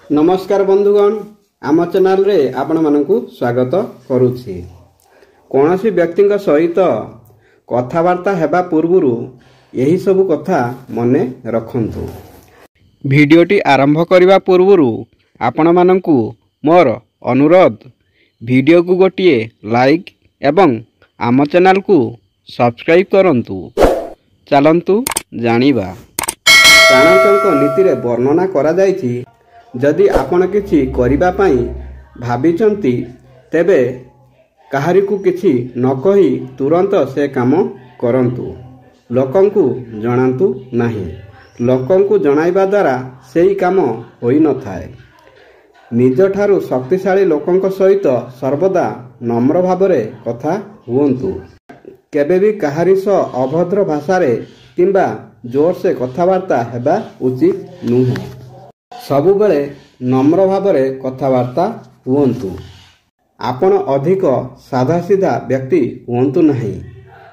नमस्कार बंधुगण, आम चैनल रे आपण मानकु स्वागत करुछि। कोनोसी व्यक्ति सहित कथबार्ता हेबा पूर्वरु यही सब कथा मने रखंतु। भिडियोटी आरंभ करिबा पूर्वरु आपण मानकु मोर अनुरोध, भिडियो को गोटिए लाइक एवं आम चैनल को सब्सक्राइब करंतु। चलंतु जानिबा। चाणक्यଙ୍କ नीति रे वर्णना करा जायछि, जदि आपण किछि करिबा पई भाबिचंती तेबे काहारिकु किछि न कहि तुरंत से काम करंतु। लोकंकु जणांतु नाही। लोकंकु जणाइबा द्वारा सेही काम होई न थाए। निज ठारू शक्तिशाली लोकंक सहित सर्वदा नम्र भावरे कथा हुअन्तु। केबे भी काहारी सह अभद्र भाषा रे किंबा जोर से कथबार्ता हेबा उचित नुहे। सबुबेले नम्र भावरे कथबार्ता हुअन्तु। आपण अधिक साधा सीधा व्यक्ति हुअन्तु नहीं,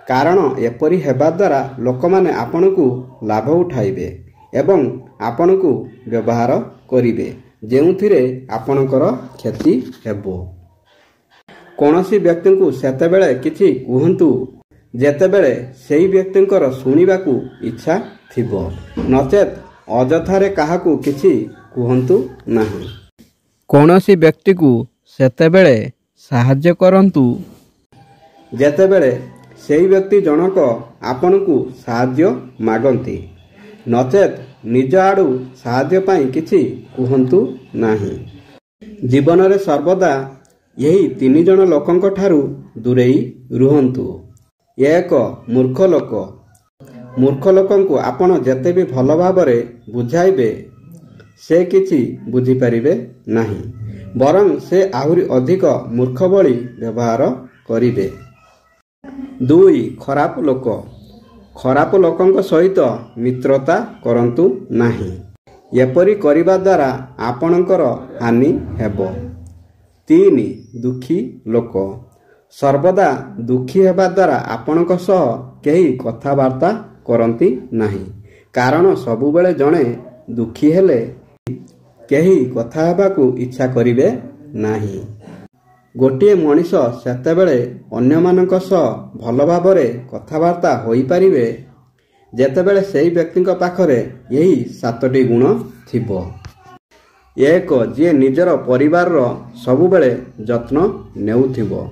कारण एपरि हेबा द्वारा लोकमाने आपणकु लाभ उठाइबे एवं आपणकु व्यवहार करिबे, जेउथिरे आपणकर क्षति हेबो। कोनोसी व्यक्तिंकु सेतेबेले किछि कुहन्तु जेतेबेले सेही व्यक्तिंकर सुनिबाकू इच्छा थिबो, नचेत अजथारे काहाकू किछि कुहन्तु नाही। कोनोसी व्यक्ति को सेतेबेले साहाय्य करंतु जेतेबेले सेही व्यक्ति जनक आपणकू साहाय्य मागंती, नचेत निज आडू साहाय्य पाई किछि कुहन्तु नाही। जीवन रे सर्वदा यही तीन जन लोकंक ठारू दूरेई रुहन्तु। एक मूर्ख लोक। मूर्ख लोकंकु आपण जेते भी भल भावरे बुझाइबे से किछि बुझी परिबे नाही, बरं से आहुरी अधिक मूर्ख भली व्यवहार करिबे। 2 खराप लोक। खराप लोकंक सहित मित्रता करंतु नाही। एपरि करिबा द्वारा आपणकर हानि हेबो। 3 दुखी लोक। सर्वदा दुखी हेबा द्वारा आपणक सह केही कथबार्ता करंती नाही, कारण सबुबेले जणे दुखी हेले केही कथा हेबाकू इच्छा करिबे नाही। गोटिए मनीष सेतेबेले अन्यमानक सह भल भावरे कथबार्ता होई परिबे जेतेबेले सेही व्यक्तिंक पाखरे यही 7टी गुण थिबो। 1 जे निजर परिवार रो सबुबेले जत्न नेउथिबो।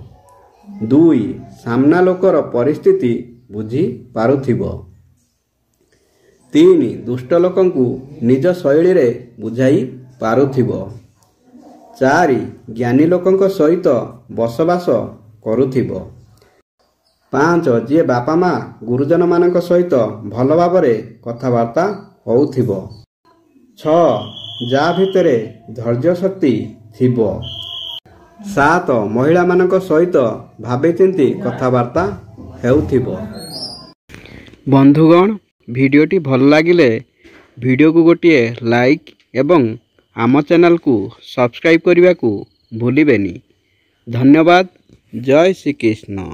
2 सामना लोकर परिस्थिति बुझी पारुथिबो। 3 दुष्ट लोकंकु निज शैली रे बुझाई पारुथिबो। 4 ज्ञानी लोकंक सहित बसवास करुथिबो। 5 जे बापा माँ गुरुजन मानक सहित भल भावरे कथबार्ता होउथिबो। 6 जा भितरे धैर्य शक्ति थिबो। 7 महिला मानक सहित भाबे चिंती कथबार्ता हेउथिबो। बंधुगण, भिडियोटी भल लागिले भिडियो को गोटिए लाइक एवं आम चैनल को सब्सक्राइब करने को भूलिबेनी। धन्यवाद। जय श्री कृष्ण।